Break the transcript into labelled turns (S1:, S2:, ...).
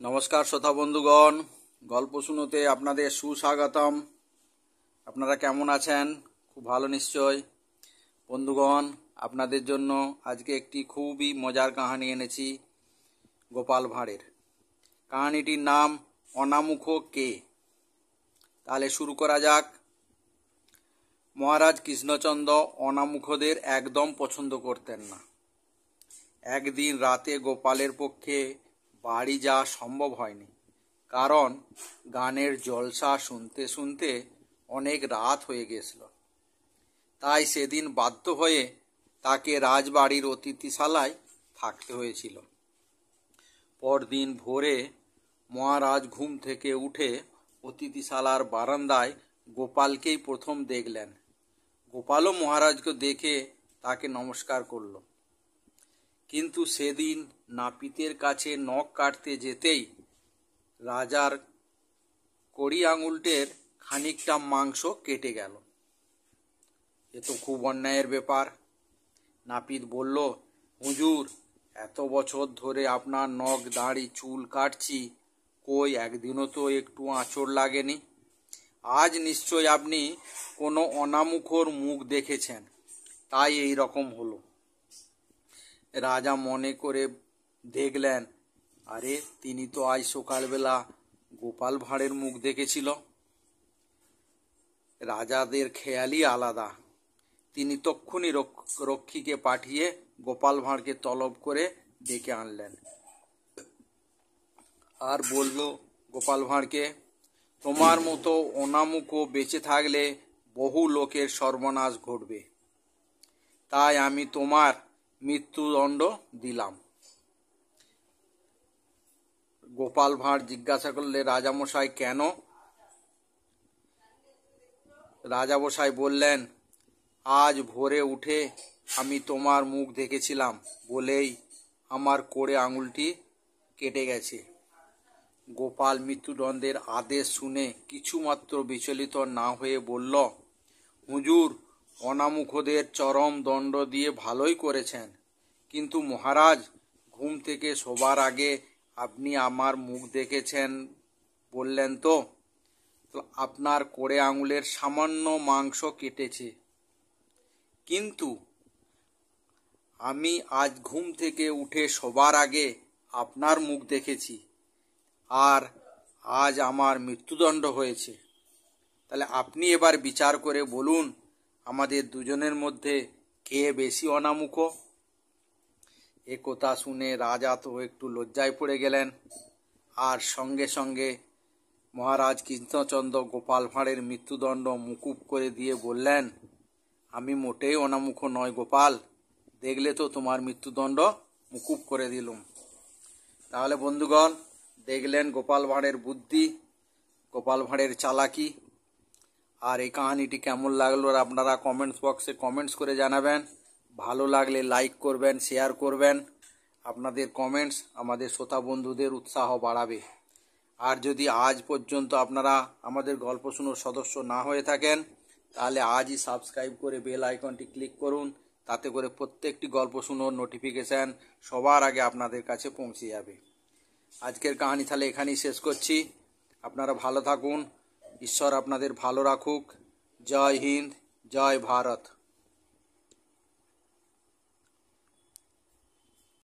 S1: নমস্কার শ্রোতা বন্ধুগণ, গল্প শুনোতে আপনাদের সুস্বাগতম। আপনারা কেমন আছেন? খুব ভালো নিশ্চয়। বন্ধুগণ, আপনাদের জন্য আজকে একটি খুবই মজার কাহিনী এনেছি গোপাল ভাঁড়ের। কাহিনীটির নাম অনামুখ কে। তাহলে শুরু করা যাক। মহারাজ কৃষ্ণচন্দ্র অনামুখদের একদম পছন্দ করতেন না। একদিন রাতে গোপালের পক্ষে বাড়ি যাওয়া সম্ভব হয়নি, কারণ গানের জলসা শুনতে শুনতে অনেক রাত হয়ে গেছিল। তাই সেদিন বাধ্য হয়ে তাকে রাজবাড়ির অতিথিশালায় থাকতে হয়েছিল। পরদিন ভোরে মহারাজ ঘুম থেকে উঠে অতিথিশালার বারান্দায় গোপালকেই প্রথম দেখলেন। গোপালও মহারাজকে দেখে তাকে নমস্কার করল। কিন্তু সেদিন নাপিতের কাছে নখ কাটতে যেতেই রাজার কড়ি আঙুলটের খানিকটা মাংস কেটে গেল। এ তো খুব অন্যায়ের ব্যাপার। নাপিত বলল, হুজুর, এত বছর ধরে আপনার নখ দাড়ি চুল কাটছি, কই একদিনও তো একটু আঁচড় লাগেনি। আজ নিশ্চয় আপনি কোনো অনামুখর মুখ দেখেছেন, তাই এই রকম হলো। রাজা মনে করে দেখলেন, আরে তিনি তো আজ সকালবেলা গোপাল ভাঁড়ের মুখ দেখেছিল। রাজাদের খেয়ালই আলাদা। তিনি তক্ষুনি রক্ষীকে পাঠিয়ে গোপাল ভাঁড়কে তলব করে ডেকে আনলেন আর বলল গোপাল ভাঁড়কে, তোমার মতো অনামুখো বেঁচে থাকলে বহু লোকের সর্বনাশ ঘটবে, তাই আমি তোমার মৃত্যুদণ্ড দিলাম। গোপাল ভাঁড় জিজ্ঞাসা করলে, রাজামশাই কেন? রাজামশাই বললেন, আজ ভোরে উঠে আমি তোমার মুখ দেখেছিলাম বলেই আমার কোড়ে আঙুলটি কেটে গেছে। গোপাল মৃত্যুদণ্ডের আদেশ শুনে কিছুমাত্র বিচলিত না হয়ে বলল, হুজুর, অনামুখদের চরম দণ্ড দিয়ে ভালোই করেছেন, কিন্তু মহারাজ, ঘুম থেকে শোবার আগে আপনি আমার মুখ দেখেছেন বললেন তো? আপনার কোড়ে আঙুলের সামান্য মাংস কেটেছে, কিন্তু আমি আজ ঘুম থেকে উঠে শোবার আগে আপনার মুখ দেখেছি, আর আজ আমার মৃত্যুদণ্ড হয়েছে। তাহলে আপনি এবার বিচার করে বলুন, আমাদের দুজনের মধ্যে কে বেশি অনামুখ? এ কথা শুনে রাজা তো একটু লজ্জায় পড়ে গেলেন, আর সঙ্গে সঙ্গে মহারাজ কৃষ্ণচন্দ্র গোপাল ভাঁড়ের মৃত্যুদণ্ড মুকুব করে দিয়ে বললেন, আমি মোটেই অনামুখ নয় গোপাল, দেখলে তো তোমার মৃত্যুদণ্ড মুকুব করে দিলুম। তাহলে বন্ধুগণ, দেখলেন গোপাল ভাঁড়ের বুদ্ধি, গোপাল ভাঁড়ের চালাকি। আর এই কাহিনীটি কেমন লাগলো আপনারা কমেন্টস বক্সে কমেন্টস করে জানাবেন। ভালো লাগলে লাইক করবেন, শেয়ার করবেন। আপনাদের কমেন্টস আমাদের শ্রোতা বন্ধুদের উৎসাহ বাড়াবে। আর যদি আজ পর্যন্ত আপনারা আমাদের গল্প শুনোর সদস্য না হয়ে থাকেন, তাহলে আজই সাবস্ক্রাইব করে বেল আইকনটি ক্লিক করুন। তাতে করে প্রত্যেকটি গল্প শুনোর নোটিফিকেশান সবার আগে আপনাদের কাছে পৌঁছে যাবে। আজকের কাহিনী তাহলে এখানেই শেষ করছি। আপনারা ভালো থাকুন, ঈশ্বর আপনাদের ভালো রাখুক। জয় হিন্দ, জয় ভারত।